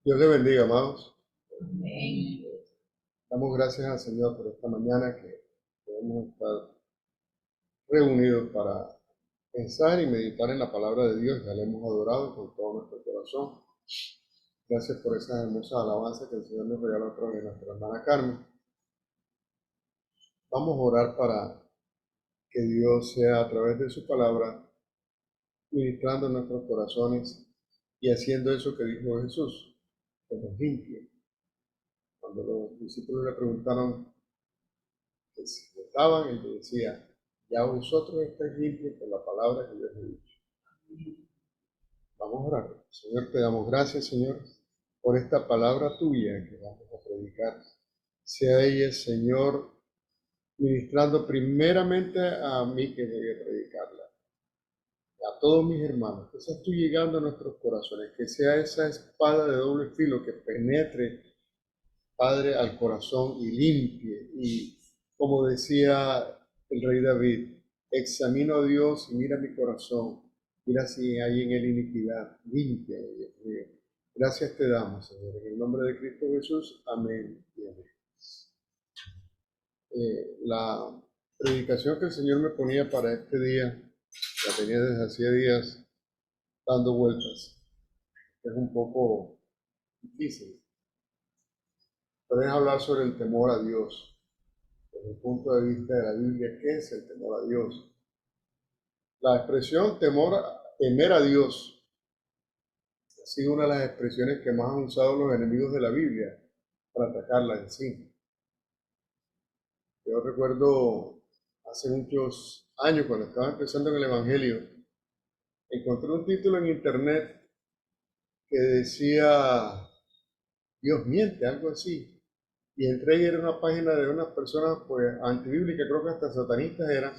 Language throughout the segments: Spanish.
Dios le bendiga, amados. Amén. Damos gracias al Señor por esta mañana que podemos estar reunidos para pensar y meditar en la palabra de Dios. Ya le hemos adorado con todo nuestro corazón. Gracias por esas hermosas alabanzas que el Señor nos regaló a través de nuestra hermana Carmen. Vamos a orar para que Dios sea a través de su palabra ministrando en nuestros corazones y haciendo eso que dijo Jesús, que nos limpie. Cuando los discípulos le preguntaron que si estaban, él le decía, ya vosotros estáis limpios por la palabra que yo os he dicho. Vamos a orar. Señor, te damos gracias, Señor, por esta palabra tuya que vamos a predicar. Sea ella, Señor, ministrando primeramente a mí que voy a predicarla, a todos mis hermanos, que seas tú llegando a nuestros corazones, que sea esa espada de doble filo que penetre, Padre, al corazón y limpie. Y como decía el rey David, examino a Dios y mira mi corazón, mira si hay en él iniquidad, limpia, Dios mío. Gracias te damos, Señor, en el nombre de Cristo Jesús, amén y amén. La predicación que el Señor me ponía para este día, la tenía desde hacía días dando vueltas. Es un poco difícil, pero es hablar sobre el temor a Dios. Desde el punto de vista de la Biblia, ¿qué es el temor a Dios? La expresión temer a Dios ha sido una de las expresiones que más han usado los enemigos de la Biblia para atacarla en sí. Yo recuerdo hace muchos años, cuando estaba empezando en el Evangelio, encontré un título en internet que decía, Dios miente, algo así. Y entré y era una página de unas personas pues antibíblicas, creo que hasta satanistas eran,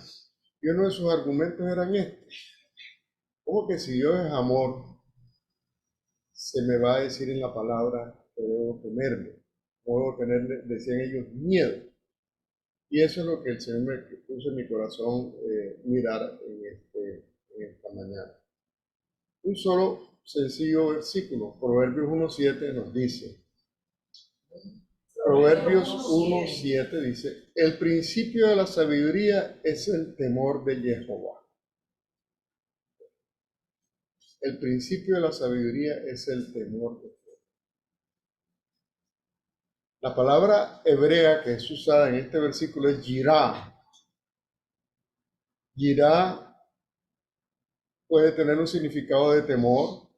y uno de sus argumentos eran estos. ¿Cómo que si Dios es amor, se me va a decir en la palabra que debo temerle? No debo tenerle, decían ellos, miedo. Y eso es lo que el Señor me puso en mi corazón mirar en esta mañana. Un solo sencillo versículo, Proverbios 1.7 nos dice, Proverbios 1.7 dice, el principio de la sabiduría es el temor de Jehová. El principio de la sabiduría es el temor de Jehová. La palabra hebrea que es usada en este versículo es yirá. Yirá puede tener un significado de temor,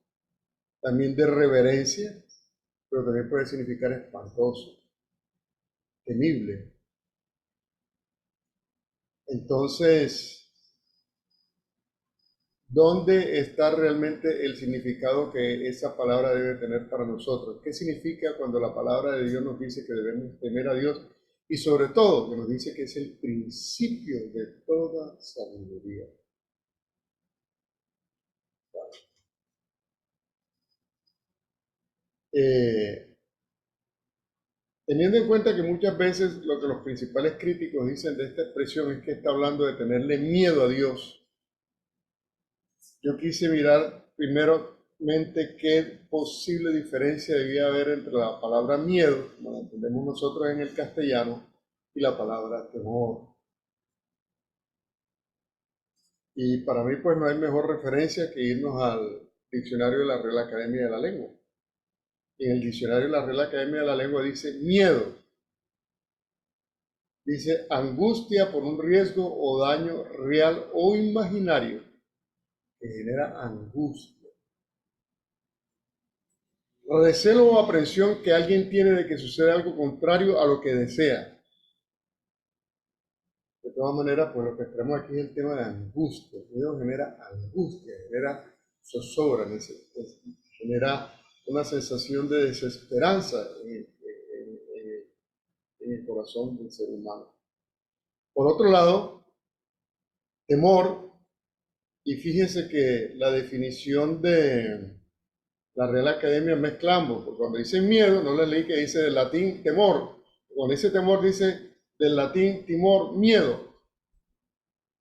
también de reverencia, pero también puede significar espantoso, temible. Entonces, ¿dónde está realmente el significado que esa palabra debe tener para nosotros? ¿Qué significa cuando la palabra de Dios nos dice que debemos temer a Dios? Y sobre todo, que nos dice que es el principio de toda sabiduría. Eh, Teniendo en cuenta que muchas veces lo que los principales críticos dicen de esta expresión es que está hablando de tenerle miedo a Dios, yo quise mirar primeramente qué posible diferencia debía haber entre la palabra miedo, como la entendemos nosotros en el castellano, y la palabra temor. Y para mí pues no hay mejor referencia que irnos al diccionario de la Real Academia de la Lengua. Y en el diccionario de la Real Academia de la Lengua dice miedo. Dice angustia por un riesgo o daño real o imaginario que genera angustia. Recelo o aprensión que alguien tiene de que suceda algo contrario a lo que desea. De todas maneras, pues lo que tenemos aquí es el tema de angustia. El miedo genera angustia, genera zozobra, genera una sensación de desesperanza en el corazón del ser humano. Por otro lado, temor, y fíjese que la definición de la Real Academia mezcla ambos, porque cuando dice miedo, no le leí que dice del latín temor. Cuando dice temor, dice del latín timor, miedo.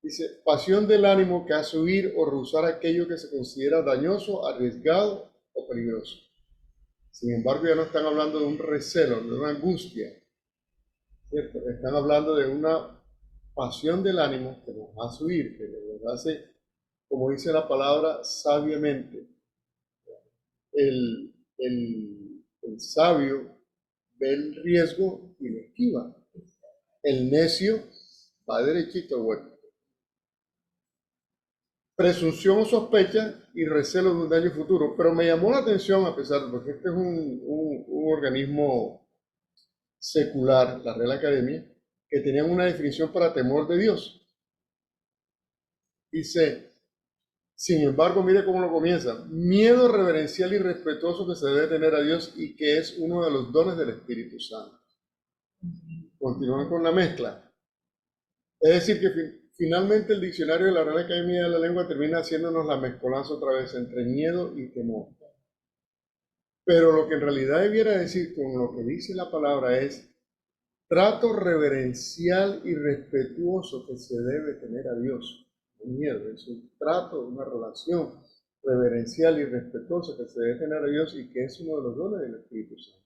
Dice, pasión del ánimo que hace huir o rehusar aquello que se considera dañoso, arriesgado o peligroso. Sin embargo, ya no están hablando de un recelo, de una angustia, ¿cierto? Están hablando de una pasión del ánimo que nos hace huir, que nos hace, como dice la palabra, sabiamente. El sabio ve el riesgo y lo esquiva. El necio va derechito al hueco. Presunción o sospecha y recelo de un daño futuro. Pero me llamó la atención, a pesar de porque este es un organismo secular, la Real Academia, que tenían una definición para temor de Dios. Dice, sin embargo, mire cómo lo comienza. Miedo reverencial y respetuoso que se debe tener a Dios y que es uno de los dones del Espíritu Santo. Continúan con la mezcla. Es decir, que finalmente el diccionario de la Real Academia de la Lengua termina haciéndonos la mezcolanza otra vez entre miedo y temor. Pero lo que en realidad debiera decir con lo que dice la palabra es trato reverencial y respetuoso que se debe tener a Dios. No miedo, es un trato, una relación reverencial y respetuosa que se debe tener a Dios y que es uno de los dones del Espíritu Santo.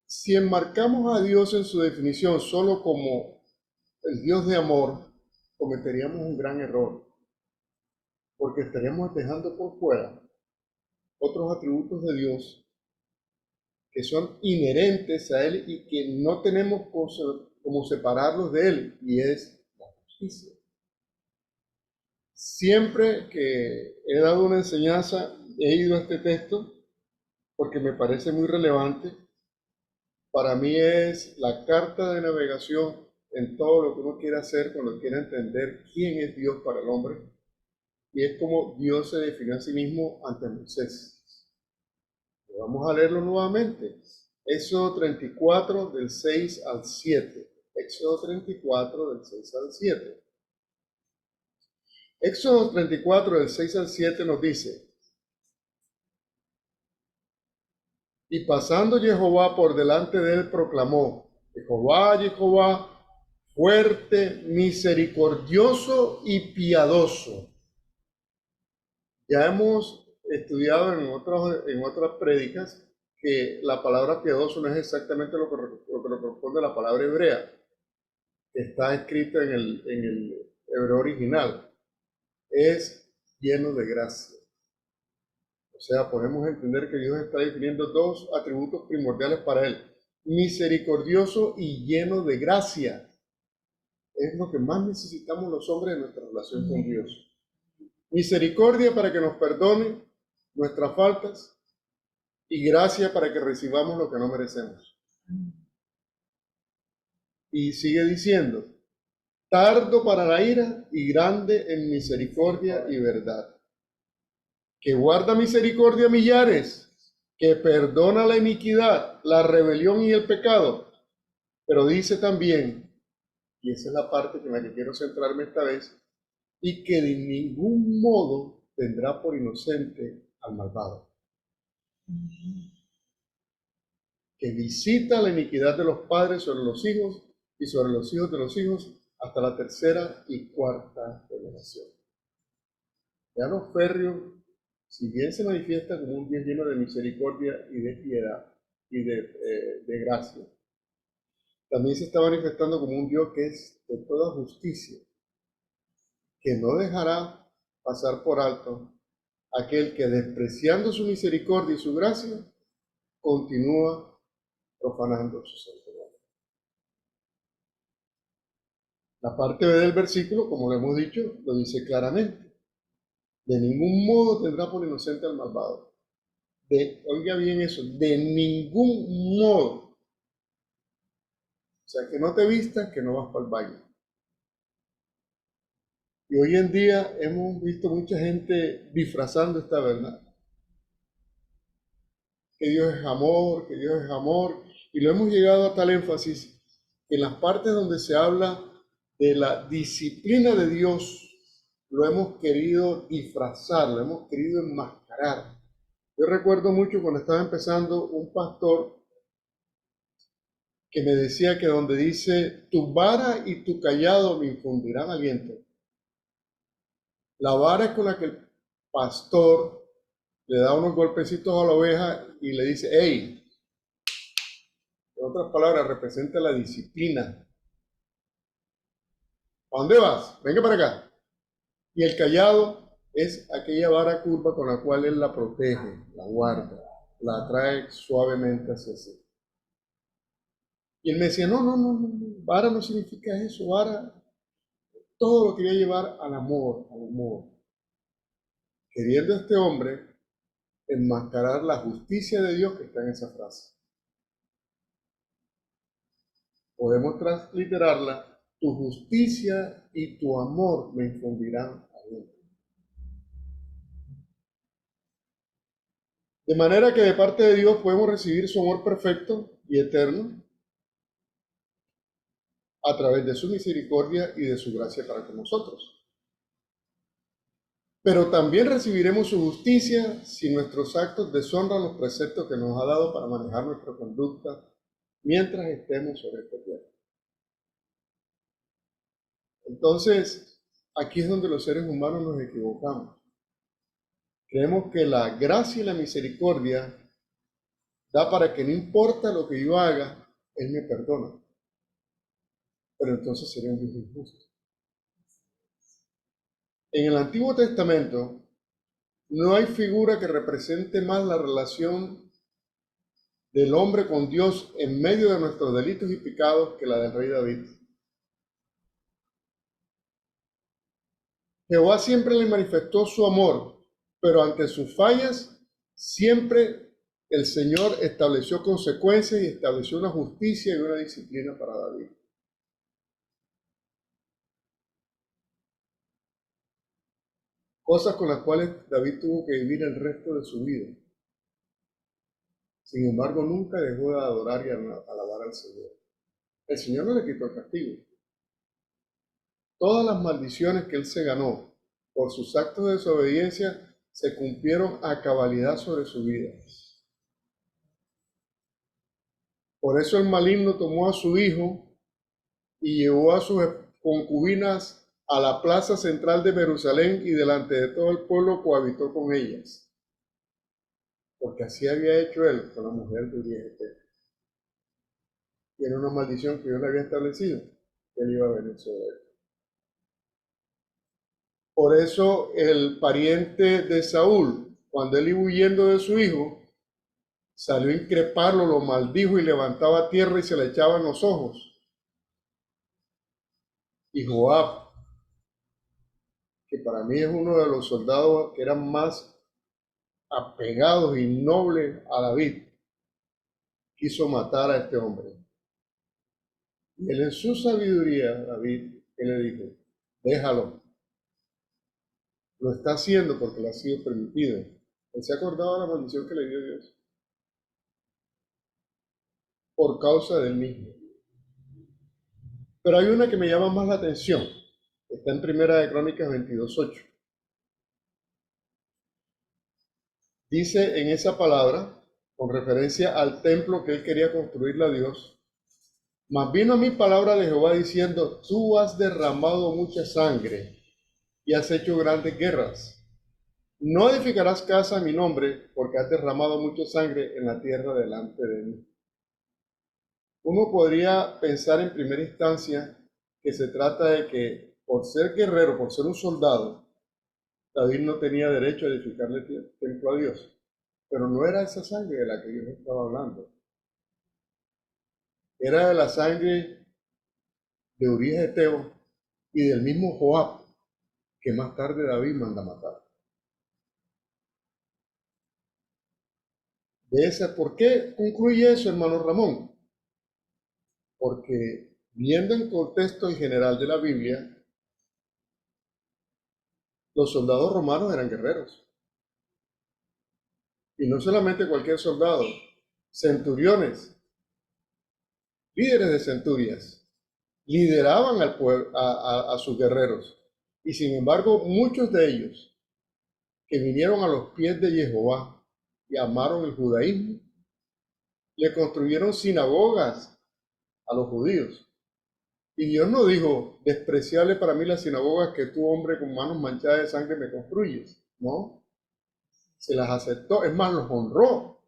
Si enmarcamos a Dios en su definición solo como el Dios de amor, cometeríamos un gran error, porque estaríamos dejando por fuera otros atributos de Dios que son inherentes a Él y que no tenemos como separarlos de Él, y es la justicia. Siempre que he dado una enseñanza, he ido a este texto porque me parece muy relevante. Para mí es la carta de navegación en todo lo que uno quiere hacer cuando quiere entender quién es Dios para el hombre. Y es como Dios se definió a sí mismo ante Moisés. Vamos a leerlo nuevamente. Éxodo 34 del 6 al 7. Éxodo 34 del 6 al 7. Éxodo 34 del 6 al 7 nos dice, y pasando Jehová por delante de él proclamó, Jehová, Jehová, fuerte, misericordioso y piadoso. Ya hemos estudiado en otras prédicas que la palabra piadoso no es exactamente lo que corresponde a la palabra hebrea, que está escrita en el hebreo original. Es lleno de gracia. O sea, podemos entender que Dios está definiendo dos atributos primordiales para Él. Misericordioso y lleno de gracia. Es lo que más necesitamos los hombres en nuestra relación con Dios. Misericordia para que nos perdone nuestras faltas y gracia para que recibamos lo que no merecemos. Y sigue diciendo, tardo para la ira y grande en misericordia y verdad, que guarda misericordia a millares, que perdona la iniquidad, la rebelión y el pecado. Pero dice también, y esa es la parte en la que quiero centrarme esta vez, y que de ningún modo tendrá por inocente al malvado. Que visita la iniquidad de los padres sobre los hijos y sobre los hijos de los hijos hasta la tercera y cuarta generación. Veamos férreo, si bien se manifiesta como un Dios lleno de misericordia y de piedad y de gracia, también se está manifestando como un Dios que es de toda justicia, que no dejará pasar por alto aquel que despreciando su misericordia y su gracia, continúa profanando su santo nombre. La parte B del versículo, como lo hemos dicho, lo dice claramente. De ningún modo tendrá por inocente al malvado. Oiga bien eso, de ningún modo. O sea, que no te vistas, que no vas para el baño. Y hoy en día hemos visto mucha gente disfrazando esta verdad. Que Dios es amor, que Dios es amor. Y lo hemos llegado a tal énfasis que en las partes donde se habla de la disciplina de Dios, lo hemos querido disfrazar, lo hemos querido enmascarar. Yo recuerdo mucho cuando estaba empezando un pastor que me decía que donde dice, tu vara y tu callado me infundirán aliento. La vara es con la que el pastor le da unos golpecitos a la oveja y le dice, hey, en otras palabras, representa la disciplina. ¿A dónde vas? Venga para acá. Y el cayado es aquella vara curva con la cual él la protege, la guarda, la trae suavemente hacia sí. Y él me decía, no, vara no significa eso, vara, todo lo quería llevar al amor, al amor. Queriendo este hombre enmascarar la justicia de Dios que está en esa frase. Podemos transliterarla, tu justicia y tu amor me infundirán aliento. De manera que de parte de Dios podemos recibir su amor perfecto y eterno a través de su misericordia y de su gracia para con nosotros. Pero también recibiremos su justicia si nuestros actos deshonran los preceptos que nos ha dado para manejar nuestra conducta mientras estemos sobre esta tierra. Entonces, aquí es donde los seres humanos nos equivocamos. Creemos que la gracia y la misericordia da para que no importa lo que yo haga, Él me perdona. Pero entonces sería un Dios injusto. En el Antiguo Testamento no hay figura que represente más la relación del hombre con Dios en medio de nuestros delitos y pecados que la del rey David. Jehová siempre le manifestó su amor, pero ante sus fallas siempre el Señor estableció consecuencias y estableció una justicia y una disciplina para David. Cosas con las cuales David tuvo que vivir el resto de su vida. Sin embargo, nunca dejó de adorar y alabar al Señor. El Señor no le quitó el castigo. Todas las maldiciones que él se ganó por sus actos de desobediencia se cumplieron a cabalidad sobre su vida. Por eso el maligno tomó a su hijo y llevó a sus concubinas a la plaza central de Jerusalén y delante de todo el pueblo cohabitó con ellas. Porque así había hecho él con la mujer de Urias Eteo. Y era una maldición que Dios le había establecido, que él iba a venir sobre él. Por eso el pariente de Saúl, cuando él iba huyendo de su hijo, salió a increparlo, lo maldijo y levantaba tierra y se le echaba en los ojos. Y Joab, que para mí es uno de los soldados que eran más apegados y nobles a David, quiso matar a este hombre. Y él en su sabiduría, David, él le dijo, déjalo. Lo está haciendo porque le ha sido permitido. Él se acordaba de la maldición que le dio Dios. Por causa del mismo. Pero hay una que me llama más la atención. Está en Primera de Crónicas 22:8. Dice en esa palabra, con referencia al templo que él quería construirle a Dios, mas vino a mí palabra de Jehová diciendo, tú has derramado mucha sangre y has hecho grandes guerras. No edificarás casa a mi nombre, porque has derramado mucha sangre en la tierra delante de mí. Uno podría pensar en primera instancia que se trata de que por ser guerrero, por ser un soldado, David no tenía derecho a edificarle templo a Dios. Pero no era esa sangre de la que Dios estaba hablando. Era de la sangre de Urías Eteo y del mismo Joab, que más tarde David manda matar. ¿Por qué concluye eso, hermano Ramón? Porque viendo el contexto en general de la Biblia, los soldados romanos eran guerreros. Y no solamente cualquier soldado, centuriones, líderes de centurias, lideraban al pueblo, a sus guerreros. Y sin embargo, muchos de ellos que vinieron a los pies de Jehová y amaron el judaísmo, le construyeron sinagogas a los judíos. Y Dios no dijo, despreciable para mí las sinagogas que tú, hombre con manos manchadas de sangre, me construyes. No. se las aceptó, es más, los honró.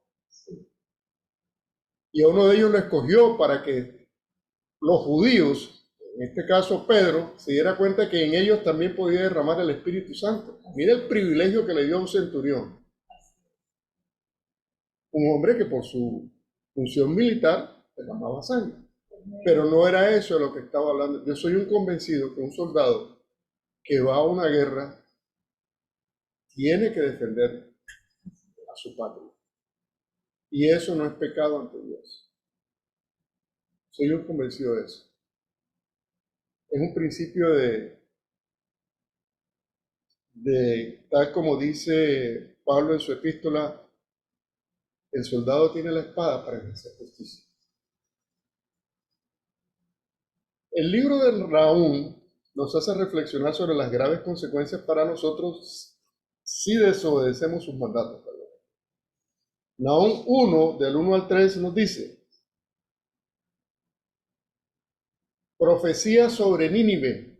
Y a uno de ellos lo escogió para que los judíos, en este caso Pedro, se diera cuenta que en ellos también podía derramar el Espíritu Santo. Mira el privilegio que le dio a un centurión. Un hombre que por su función militar derramaba sangre. Pero no era eso de lo que estaba hablando. Yo soy un convencido que un soldado que va a una guerra tiene que defender a su patria. Y eso no es pecado ante Dios. Soy un convencido de eso. Es un principio tal como dice Pablo en su epístola, el soldado tiene la espada para ejercer justicia. El libro de Nahum nos hace reflexionar sobre las graves consecuencias para nosotros si desobedecemos sus mandatos. Nahum 1, del 1 al 3, nos dice: profecía sobre Nínive,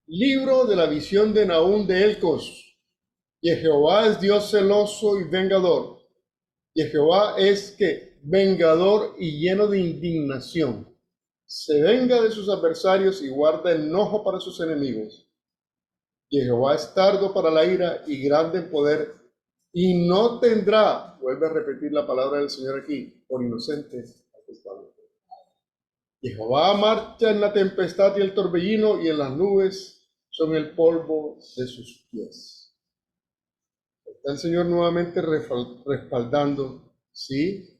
libro de la visión de Nahum de Elcos. Y Jehová es Dios celoso y vengador. Y Jehová es que vengador y lleno de indignación. Se venga de sus adversarios y guarda enojo para sus enemigos. Y Jehová es tardo para la ira y grande en poder, y no tendrá, vuelve a repetir la palabra del Señor aquí, por inocentes al culpable. Y Jehová marcha en la tempestad y el torbellino, y en las nubes son el polvo de sus pies. Está el Señor nuevamente respaldando, sí,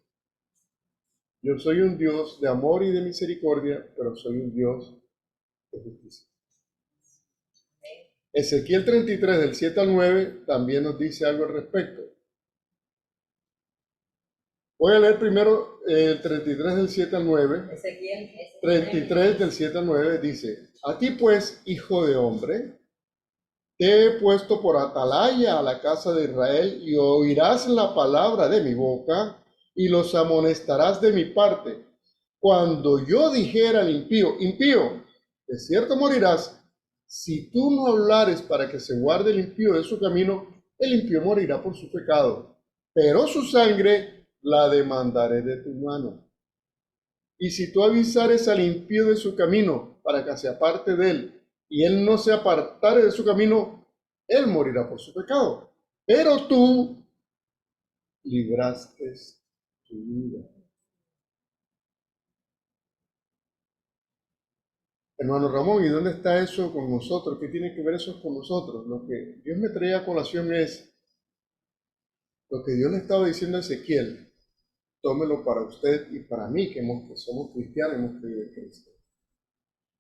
yo soy un Dios de amor y de misericordia, pero soy un Dios de justicia. Ezequiel 33, del 7 al 9, también nos dice algo al respecto. Voy a leer primero el 33 del 7 al 9. Ezequiel 33 del 7 al 9 dice: a ti pues, hijo de hombre, te he puesto por atalaya a la casa de Israel, y oirás la palabra de mi boca, y los amonestarás de mi parte. Cuando yo dijera al impío, impío, de cierto morirás, si tú no hablares para que se guarde el impío de su camino, el impío morirá por su pecado, pero su sangre la demandaré de tu mano. Y si tú avisares al impío de su camino para que se aparte de él, y él no se apartare de su camino, él morirá por su pecado. Pero tú libraste tu vida. Hermano Ramón, ¿y dónde está eso con nosotros? ¿Qué tiene que ver eso con nosotros? Lo que Dios me traía a colación es lo que Dios le estaba diciendo a Ezequiel. Tómelo para usted y para mí, que somos cristianos, hemos creído en Cristo.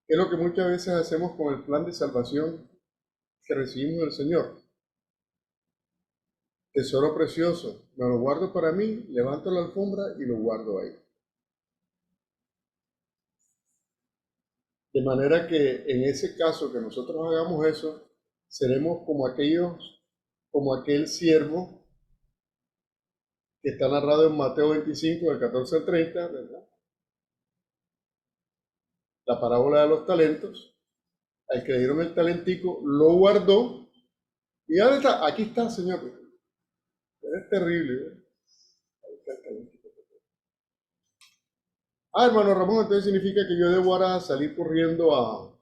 ¿Qué es lo que muchas veces hacemos con el plan de salvación que recibimos del Señor? Tesoro precioso, me lo guardo para mí, levanto la alfombra y lo guardo ahí. De manera que en ese caso que nosotros hagamos eso, seremos como aquel siervo que está narrado en Mateo 25, del 14 al 30, ¿verdad? La parábola de los talentos. Al que le dieron el talentico, lo guardó. ¿Y dónde está? Aquí está, Señor. Es terrible, ¿verdad? Ahí está el talentico. Hermano Ramón, entonces significa que yo debo ahora salir corriendo a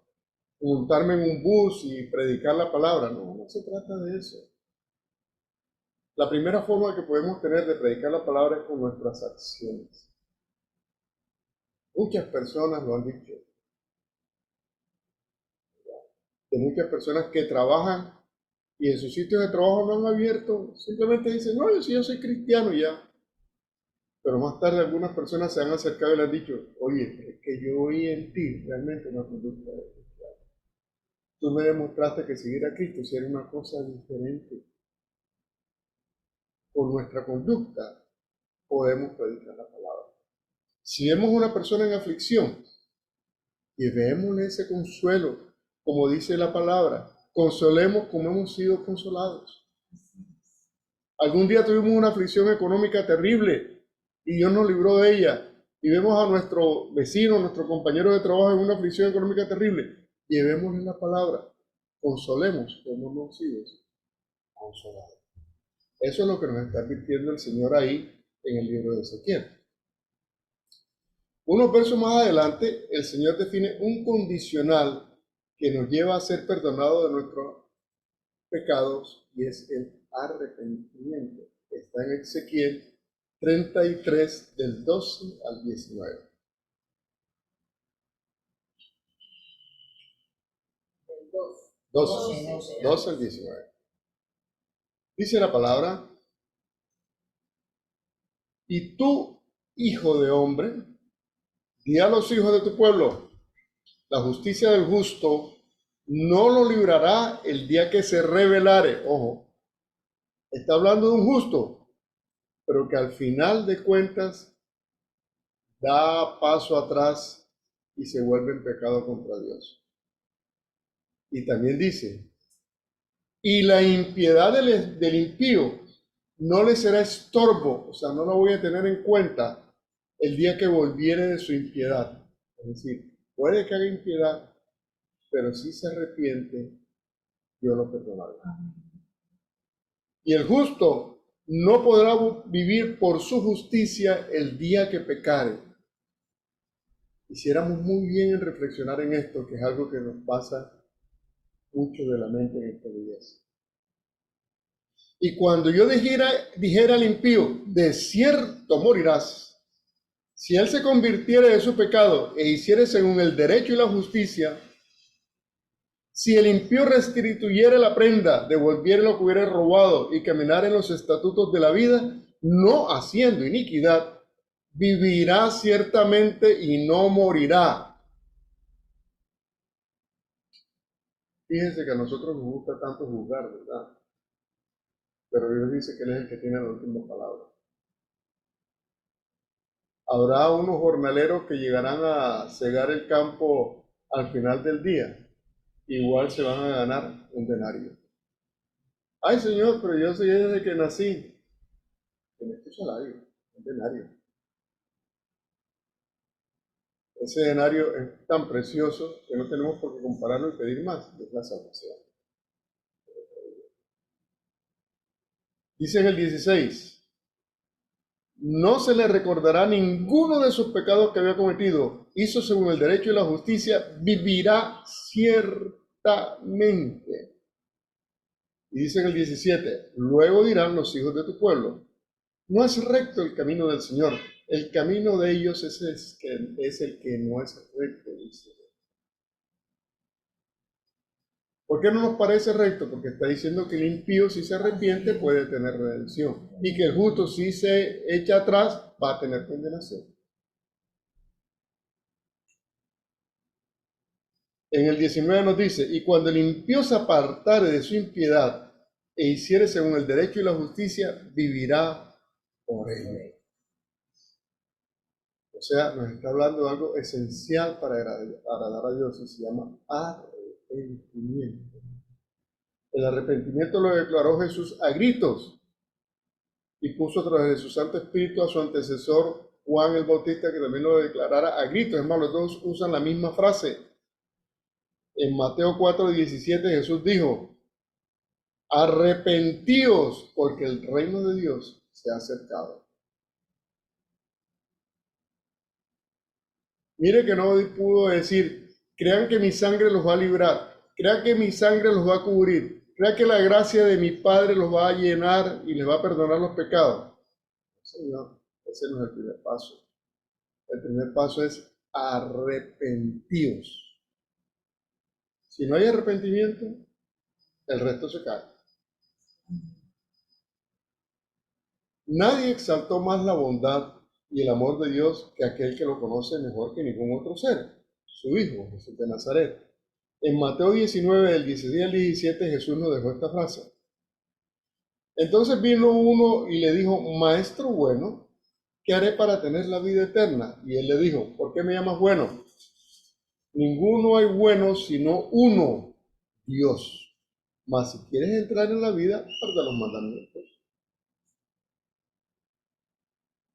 montarme en un bus y predicar la palabra. No, no se trata de eso. La primera forma que podemos tener de predicar la palabra es con nuestras acciones. Muchas personas lo han dicho. De muchas personas que trabajan y en sus sitios de trabajo no han abierto, simplemente dicen, no, yo soy cristiano y ya. Pero más tarde algunas personas se han acercado y le han dicho, oye, es que yo oí en ti realmente una conducta de cristiano. Tú me demostraste que seguir a Cristo si era una cosa diferente. Por nuestra conducta podemos predicar la palabra. Si vemos una persona en aflicción, llevémosle ese consuelo, como dice la palabra, consolemos como hemos sido consolados. Algún día tuvimos una aflicción económica terrible y Dios nos libró de ella. Y vemos a nuestro vecino, nuestro compañero de trabajo en una aflicción económica terrible. Llevémosle la palabra, consolemos como hemos sido consolados. Eso es lo que nos está advirtiendo el Señor ahí en el libro de Ezequiel. Unos versos más adelante, el Señor define un condicional que nos lleva a ser perdonados de nuestros pecados y es el arrepentimiento. Está en Ezequiel 33 del 12 al 19. 12 al 19. Dice la palabra: y tú, hijo de hombre, di a los hijos de tu pueblo, la justicia del justo no lo librará el día que se rebelare. Ojo, está hablando de un justo, pero que al final de cuentas da paso atrás y se vuelve en pecado contra Dios. Y también dice: y la impiedad del impío no le será estorbo, o sea, no lo voy a tener en cuenta el día que volviere de su impiedad. Es decir, puede que haga impiedad, pero si se arrepiente, Dios lo perdonará. Y el justo no podrá vivir por su justicia el día que pecare. Hiciéramos muy bien en reflexionar en esto, que es algo que nos pasa mucho de la mente en estos días. Y cuando yo dijera al impío, de cierto morirás, si él se convirtiere de su pecado e hiciere según el derecho y la justicia, si el impío restituyere la prenda, devolviere lo que hubiera robado y caminara en los estatutos de la vida, no haciendo iniquidad, vivirá ciertamente y no morirá. Fíjense que a nosotros nos gusta tanto juzgar, ¿verdad? Pero Dios dice que Él es el que tiene la última palabra. Habrá unos jornaleros que llegarán a cegar el campo al final del día. Igual se van a ganar un denario. Ay, Señor, pero yo soy desde que nací. Tienes tu salario, un denario. Ese denario es tan precioso que no tenemos por qué compararlo y pedir más. Es la salvación. Dice en el 16: no se le recordará ninguno de sus pecados que había cometido. Hizo según el derecho y la justicia, vivirá ciertamente. Y dice en el 17: luego dirán los hijos de tu pueblo, no es recto el camino del Señor, el camino de ellos es el que no es recto, dice. ¿Por qué no nos parece recto? Porque está diciendo que el impío, si se arrepiente, puede tener redención. Y que el justo, si se echa atrás, va a tener condenación. En el 19 nos dice: y cuando el impío se apartare de su impiedad e hiciere según el derecho y la justicia, vivirá por él. O sea, nos está hablando de algo esencial para agradar a Dios y se llama arrepentimiento. El arrepentimiento lo declaró Jesús a gritos y puso a través de su Santo Espíritu a su antecesor Juan el Bautista que también lo declarara a gritos. Es más, los dos usan la misma frase. En Mateo 4:17 Jesús dijo: arrepentíos porque el reino de Dios se ha acercado. Mire que no pudo decir: crean que mi sangre los va a librar, crean que mi sangre los va a cubrir, crean que la gracia de mi Padre los va a llenar y les va a perdonar los pecados. Señor, ese no es el primer paso. El primer paso es arrepentíos. Si no hay arrepentimiento, el resto se cae. Nadie exaltó más la bondad y el amor de Dios que aquel que lo conoce mejor que ningún otro ser, su Hijo, Jesús de Nazaret. En Mateo 19, del 16 al 17, Jesús nos dejó esta frase. Entonces vino uno y le dijo: maestro bueno, ¿qué haré para tener la vida eterna? Y él le dijo: ¿por qué me llamas bueno? Ninguno hay bueno sino uno, Dios. Mas si quieres entrar en la vida, guarda los mandamientos.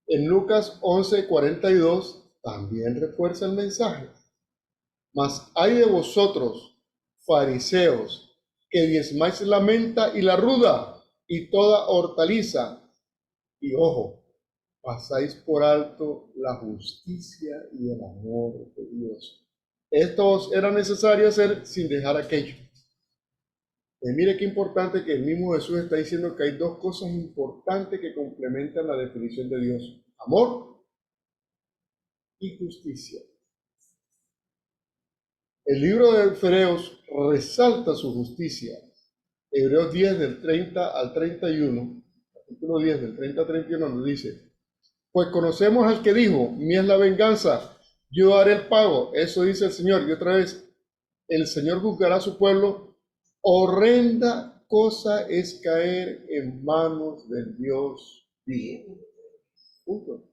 En Lucas 11:42 también refuerza el mensaje. Mas hay de vosotros, fariseos, que diezmáis la menta y la ruda, y toda hortaliza. Y ojo, pasáis por alto la justicia y el amor de Dios. Estos era necesario hacer sin dejar aquello. Mire qué importante que el mismo Jesús está diciendo que hay dos cosas importantes que complementan la definición de Dios: amor y justicia. El libro de Hebreos resalta su justicia. Hebreos 10 del 30 al 31, capítulo 10 del 30 al 31 nos dice: pues conocemos al que dijo, mía es la venganza, yo haré el pago. Eso dice el Señor. Y otra vez, el Señor juzgará a su pueblo. Horrenda cosa es caer en manos del Dios vivo. Punto.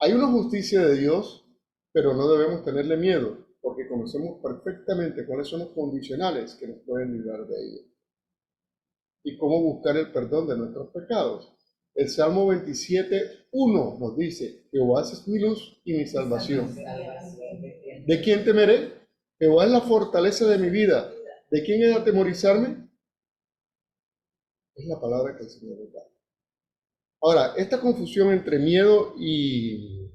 Hay una justicia de Dios, pero no debemos tenerle miedo, porque conocemos perfectamente cuáles son los condicionales que nos pueden librar de ella y cómo buscar el perdón de nuestros pecados. El Salmo 27:1 nos dice: Jehová es mi luz y mi salvación. ¿De quién temeré? Jehová es la fortaleza de mi vida. ¿De quién he de atemorizarme? Es la palabra que el Señor nos da. Ahora, esta confusión entre miedo y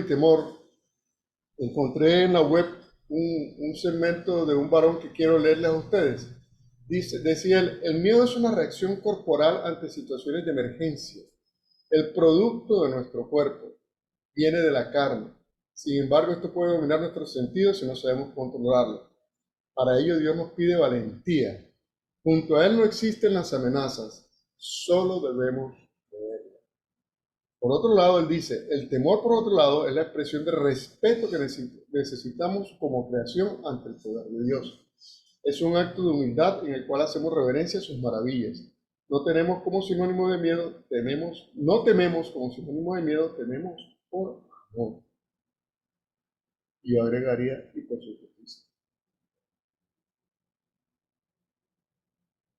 temor, encontré en la web un segmento de un varón que quiero leerles a ustedes. Decía él: el miedo es una reacción corporal ante situaciones de emergencia. El producto de nuestro cuerpo viene de la carne. Sin embargo, esto puede dominar nuestros sentidos si no sabemos controlarlo. Para ello, Dios nos pide valentía. Junto a Él no existen las amenazas, solo debemos creerlo. Por otro lado, él dice: el temor, por otro lado, es la expresión de respeto que necesitamos como creación ante el poder de Dios. Es un acto de humildad en el cual hacemos reverencia a sus maravillas. No tememos como sinónimo de miedo, tememos por amor. Y yo agregaría: y por su justicia.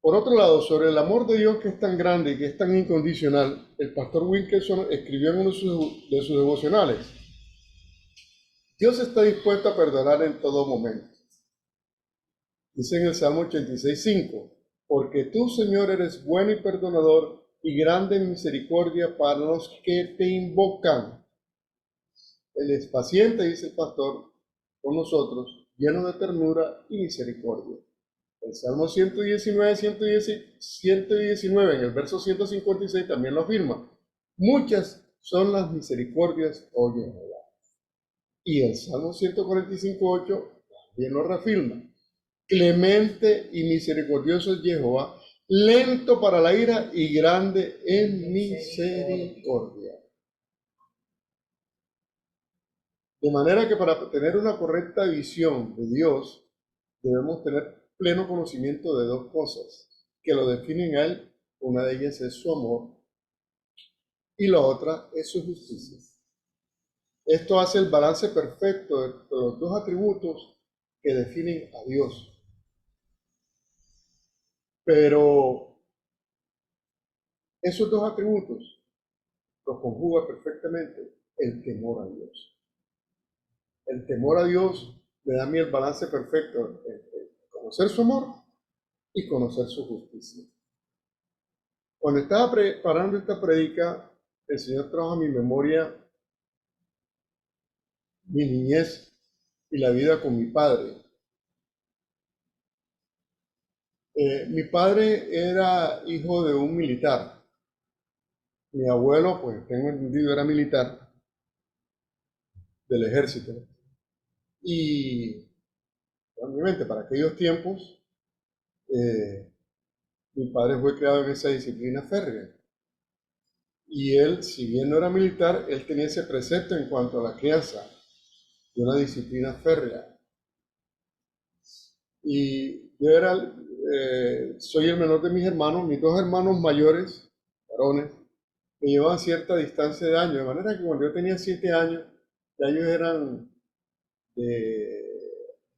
Por otro lado, sobre el amor de Dios, que es tan grande y que es tan incondicional, el pastor Wilkerson escribió en uno de sus devocionales: Dios está dispuesto a perdonar en todo momento. Dice en el Salmo 86:5: porque tú, Señor, eres bueno y perdonador y grande en misericordia para los que te invocan. Él es paciente, dice el pastor, con nosotros, lleno de ternura y misericordia. El Salmo 119, en el verso 156 también lo afirma: muchas son las misericordias, oh Jehová. Y el Salmo 145:8 también lo reafirma: clemente y misericordioso es Jehová, lento para la ira y grande en misericordia. De manera que para tener una correcta visión de Dios, debemos tener pleno conocimiento de dos cosas que lo definen a Él. Una de ellas es su amor y la otra es su justicia. Esto hace el balance perfecto de los dos atributos que definen a Dios. Pero esos dos atributos los conjuga perfectamente el temor a Dios. El temor a Dios le da a mí el balance perfecto entre conocer su amor y conocer su justicia. Cuando estaba preparando esta predica, el Señor trajo a mi memoria mi niñez y la vida con mi padre. Mi padre era hijo de un militar. Mi abuelo, pues tengo entendido, era militar del ejército. Y obviamente para aquellos tiempos, mi padre fue criado en esa disciplina férrea. Y él, si bien no era militar, él tenía ese precepto en cuanto a la crianza de una disciplina férrea. Y yo soy el menor de mis hermanos. Mis dos hermanos mayores, varones, me llevaban cierta distancia de años, de manera que cuando yo tenía 7 años, ya ellos eran de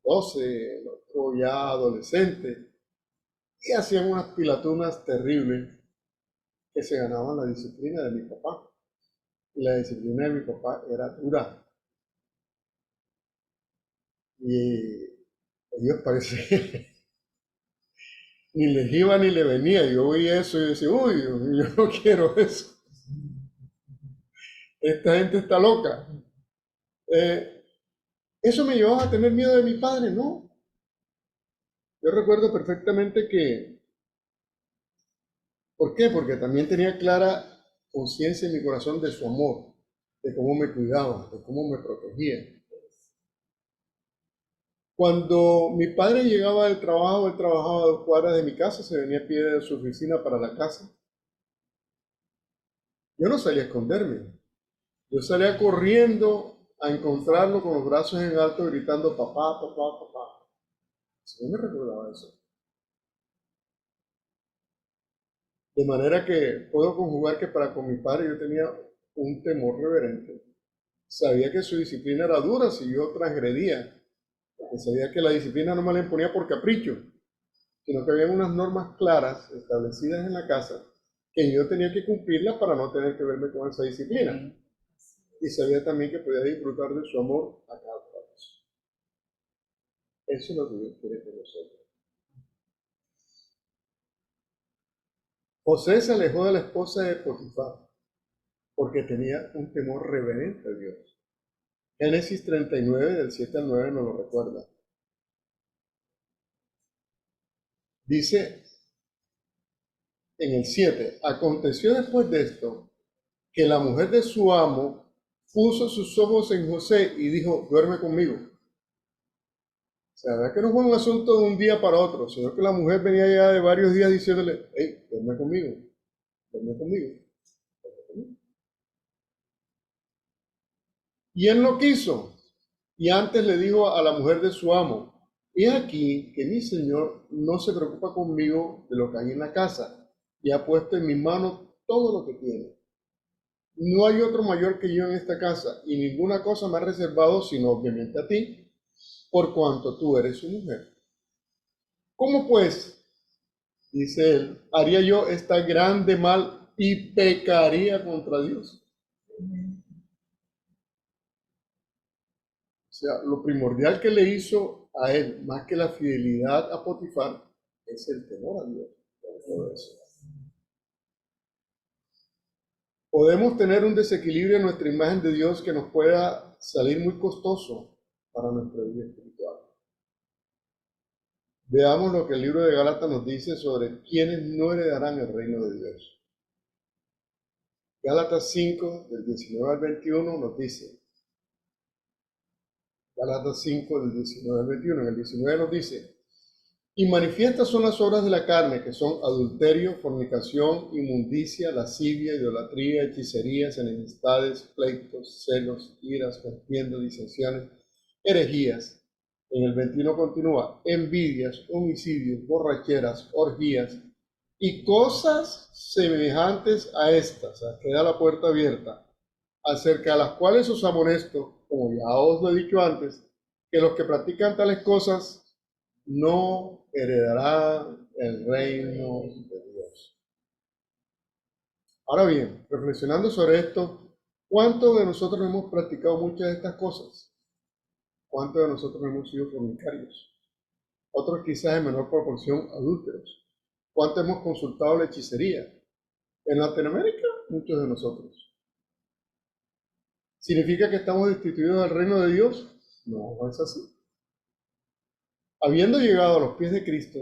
12, el otro ya adolescente, y hacían unas pilatunas terribles que se ganaban la disciplina de mi papá. Y la disciplina de mi papá era dura. Y Ellos parece que ni les iba ni le venía. Yo oí eso y decía, uy, Dios mío, yo no quiero eso. Esta gente está loca. Eh, ¿Eso me llevaba a tener miedo de mi padre? No. Yo recuerdo perfectamente que, ¿por qué? Porque también tenía clara conciencia en mi corazón de su amor, de cómo me cuidaba, de cómo me protegía. Cuando mi padre llegaba del trabajo, él trabajaba a 2 cuadras de mi casa, se venía a pie de su oficina para la casa. Yo no salía a esconderme, yo salía corriendo a encontrarlo con los brazos en alto gritando papá, papá, papá. Si no me recordaba eso. De manera que puedo conjugar que para con mi padre yo tenía un temor reverente. Sabía que su disciplina era dura si yo transgredía, porque sabía que la disciplina no me la imponía por capricho, sino que había unas normas claras establecidas en la casa que yo tenía que cumplirlas para no tener que verme con esa disciplina. Y sabía también que podía disfrutar de su amor a cada paso. Eso es lo que Dios quiere con nosotros. José se alejó de la esposa de Potifar porque tenía un temor reverente a Dios. Génesis 39, del 7 al 9 nos lo recuerda. Dice en el 7, aconteció después de esto que la mujer de su amo puso sus ojos en José y dijo, duerme conmigo. O sea, ¿verdad que no fue un asunto de un día para otro, sino que la mujer venía ya de varios días diciéndole, hey, duerme conmigo, duerme conmigo. Y él no quiso. Y antes le dijo a la mujer de su amo, he aquí que mi señor no se preocupa conmigo de lo que hay en la casa y ha puesto en mi mano todo lo que tiene. No hay otro mayor que yo en esta casa y ninguna cosa me ha reservado sino obviamente a ti, por cuanto tú eres su mujer. ¿Cómo pues, dice él, haría yo esta grande mal y pecaría contra Dios? O sea, lo primordial que le hizo a él, más que la fidelidad a Potifar, es el temor a Dios. Todo eso. Podemos tener un desequilibrio en nuestra imagen de Dios que nos pueda salir muy costoso para nuestra vida espiritual. Veamos lo que el libro de Gálatas nos dice sobre quienes no heredarán el reino de Dios. Gálatas 5, del 19 al 21 nos dice, Gálatas 5, del 19 al 21, en el 19 nos dice, y manifiestas son las obras de la carne, que son adulterio, fornicación, inmundicia, lascivia, idolatría, hechicerías, enemistades, pleitos, celos, iras, contiendas, disensiones, herejías. En el 21 continúa, envidias, homicidios, borracheras, orgías y cosas semejantes a estas, o sea, queda la puerta abierta, acerca de las cuales os amonesto, como ya os lo he dicho antes, que los que practican tales cosas no heredará el reino de Dios. Ahora bien, reflexionando sobre esto, ¿cuántos de nosotros hemos practicado muchas de estas cosas? ¿Cuántos de nosotros hemos sido fornicarios? Otros quizás en menor proporción adúlteros. ¿Cuántos hemos consultado la hechicería? En Latinoamérica, muchos de nosotros. ¿Significa que estamos destituidos del reino de Dios? No, no es así. Habiendo llegado a los pies de Cristo,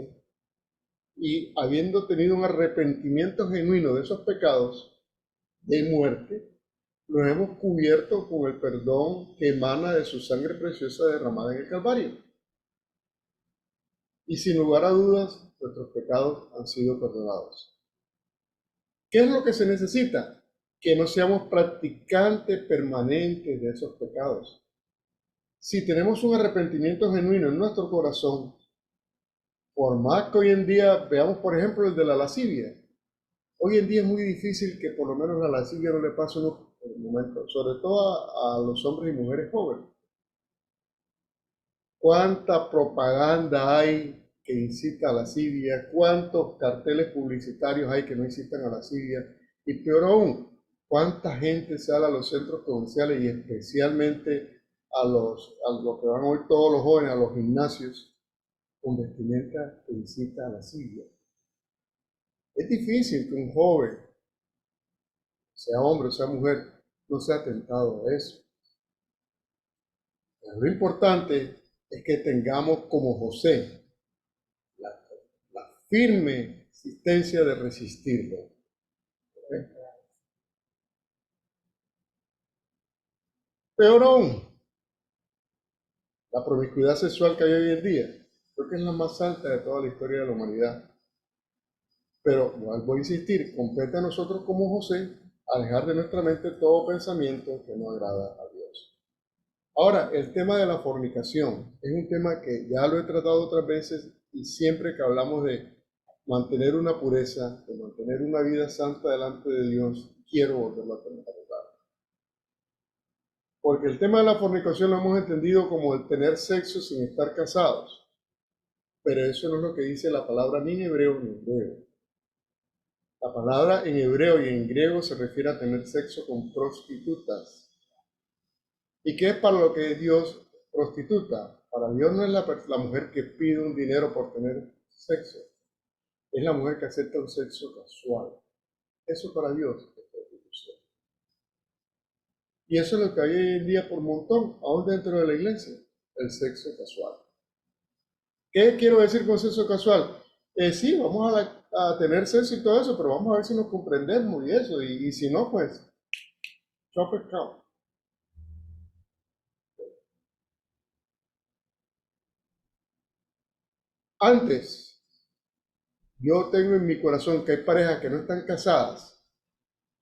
y habiendo tenido un arrepentimiento genuino de esos pecados de muerte, los hemos cubierto con el perdón que emana de su sangre preciosa derramada en el Calvario. Y sin lugar a dudas, nuestros pecados han sido perdonados. ¿Qué es lo que se necesita? Que no seamos practicantes permanentes de esos pecados. Si tenemos un arrepentimiento genuino en nuestro corazón, por más que hoy en día veamos, por ejemplo, el de la lascivia, hoy en día es muy difícil que por lo menos la lascivia no le pase uno en el momento, sobre todo a los hombres y mujeres jóvenes. ¿Cuánta propaganda hay que incita a la lascivia? ¿Cuántos carteles publicitarios hay que no incitan a la lascivia? Y peor aún, ¿cuánta gente sale a los centros comerciales y especialmente a los que van hoy todos los jóvenes, a los gimnasios, con vestimenta que visita a la silla. Es difícil que un joven, sea hombre o sea mujer, no sea tentado a eso. Pero lo importante es que tengamos como José la, la firme existencia de resistirlo. ¿Okay? Peor aún, la promiscuidad sexual que hay hoy en día, creo que es la más alta de toda la historia de la humanidad. Pero voy a insistir, compete a nosotros como José alejar de nuestra mente todo pensamiento que no agrada a Dios. Ahora, el tema de la fornicación es un tema que ya lo he tratado otras veces y siempre que hablamos de mantener una pureza, de mantener una vida santa delante de Dios, quiero volverlo a tratar. Porque el tema de la fornicación lo hemos entendido como el tener sexo sin estar casados. Pero eso no es lo que dice la palabra ni en hebreo ni en griego. La palabra en hebreo y en griego se refiere a tener sexo con prostitutas. ¿Y qué es para lo que es Dios prostituta? Para Dios no es la mujer que pide un dinero por tener sexo. Es la mujer que acepta un sexo casual. Eso para Dios es prostitución. Y eso es lo que hay hoy en día por montón, aún dentro de la iglesia, el sexo casual. ¿Qué quiero decir con sexo casual? Sí, vamos a tener sexo y todo eso, pero vamos a ver si nos comprendemos y eso. Y si no, pues, chop it count. Antes, yo tengo en mi corazón que hay parejas que no están casadas,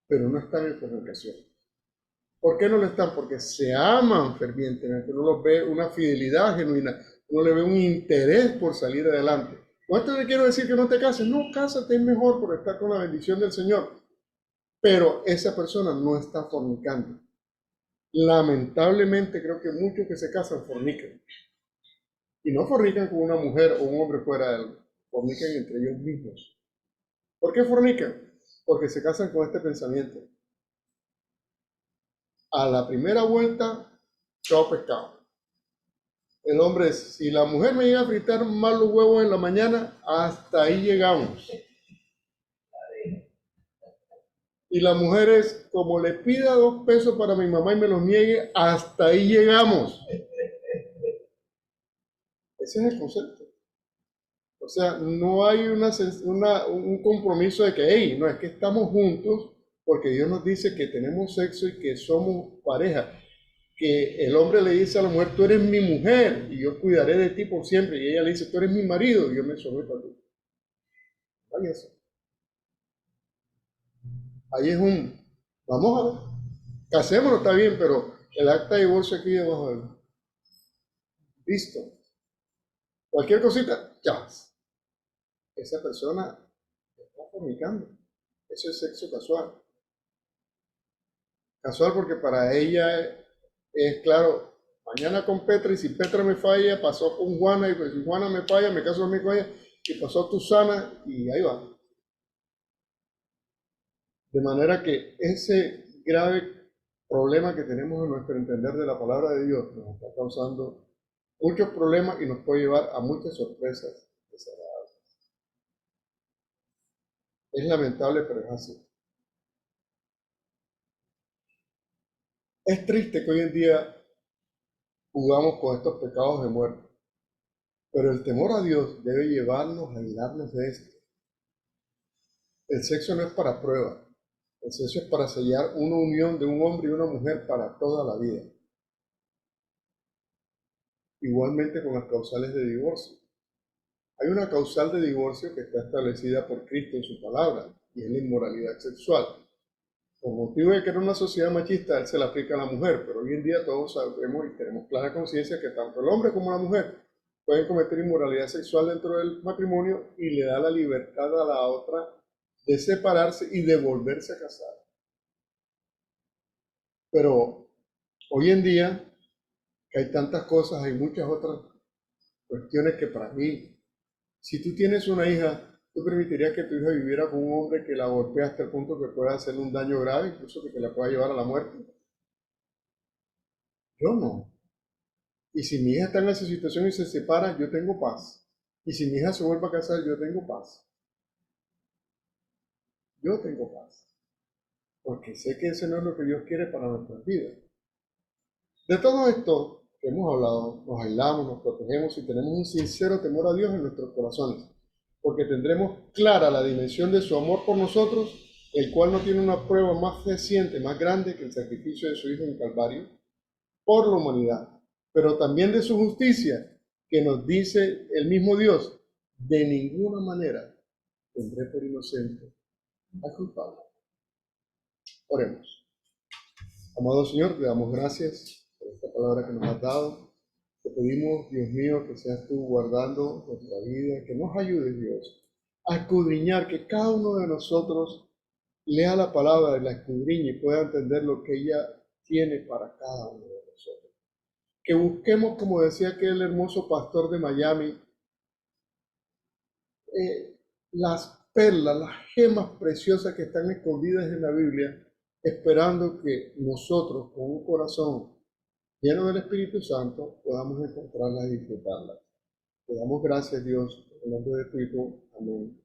pero no están en fornicación. ¿Por qué no lo están? Porque se aman fervientemente, uno los ve una fidelidad genuina, uno le ve un interés por salir adelante. No esto le quiero decir que no te cases, no, cásate, es mejor por estar con la bendición del Señor. Pero esa persona no está fornicando. Lamentablemente creo que muchos que se casan fornican. Y no fornican con una mujer o un hombre fuera de él, fornican entre ellos mismos. ¿Por qué fornican? Porque se casan con este pensamiento. A la primera vuelta, chao pescado. El hombre es, si la mujer me llega a fritar mal los huevos en la mañana, hasta ahí llegamos. Y la mujer es, como le pida 2 pesos para mi mamá y me los niegue, hasta ahí llegamos. Ese es el concepto. O sea, no hay un compromiso de que, hey, no es que estamos juntos porque Dios nos dice que tenemos sexo y que somos pareja. Que el hombre le dice a la mujer, tú eres mi mujer y yo cuidaré de ti por siempre. Y ella le dice, tú eres mi marido y yo me someto a ti. Ahí eso. Ahí es vamos a ver, casémonos, está bien, pero el acta de divorcio aquí debajo de listo. Cualquier cosita, ya. Esa persona está fornicando. Eso es sexo casual. Casual porque para ella es claro, mañana con Petra y si Petra me falla, pasó con Juana y pues si Juana me falla, me caso conmigo con ella y pasó Susana y ahí va. De manera que ese grave problema que tenemos en nuestro entender de la palabra de Dios nos está causando muchos problemas y nos puede llevar a muchas sorpresas desagradables. Es lamentable, pero es así. Es triste que hoy en día jugamos con estos pecados de muerte, pero el temor a Dios debe llevarnos a aislarnos de esto. El sexo no es para prueba, el sexo es para sellar una unión de un hombre y una mujer para toda la vida. Igualmente con las causales de divorcio. Hay una causal de divorcio que está establecida por Cristo en su palabra, y es la inmoralidad sexual. Por motivo de que era una sociedad machista, él se la aplica a la mujer, pero hoy en día todos sabemos y tenemos clara conciencia que tanto el hombre como la mujer pueden cometer inmoralidad sexual dentro del matrimonio y le da la libertad a la otra de separarse y de volverse a casar. Pero hoy en día, que hay tantas cosas, hay muchas otras cuestiones que para mí, si tú tienes una hija, ¿tú permitirías que tu hija viviera con un hombre que la golpea hasta el punto que pueda hacerle un daño grave, incluso que la pueda llevar a la muerte? Yo no. Y si mi hija está en esa situación y se separa, yo tengo paz. Y si mi hija se vuelve a casar, yo tengo paz. Yo tengo paz. Porque sé que ese no es lo que Dios quiere para nuestras vidas. De todo esto que hemos hablado, nos aislamos, nos protegemos y tenemos un sincero temor a Dios en nuestros corazones, porque tendremos clara la dimensión de su amor por nosotros, el cual no tiene una prueba más reciente, más grande que el sacrificio de su Hijo en Calvario por la humanidad, pero también de su justicia, que nos dice el mismo Dios, de ninguna manera tendré por inocente al culpable. Oremos. Amado Señor, te damos gracias por esta palabra que nos has dado. Te pedimos, Dios mío, que seas tú guardando nuestra vida, que nos ayudes, Dios, a escudriñar, que cada uno de nosotros lea la palabra y la escudriñe y pueda entender lo que ella tiene para cada uno de nosotros. Que busquemos, como decía aquel hermoso pastor de Miami, las perlas, las gemas preciosas que están escondidas en la Biblia, esperando que nosotros, con un corazón lleno del Espíritu Santo, podamos encontrarlas y disfrutarlas. Te damos gracias, Dios, en el nombre de tu Hijo. Amén.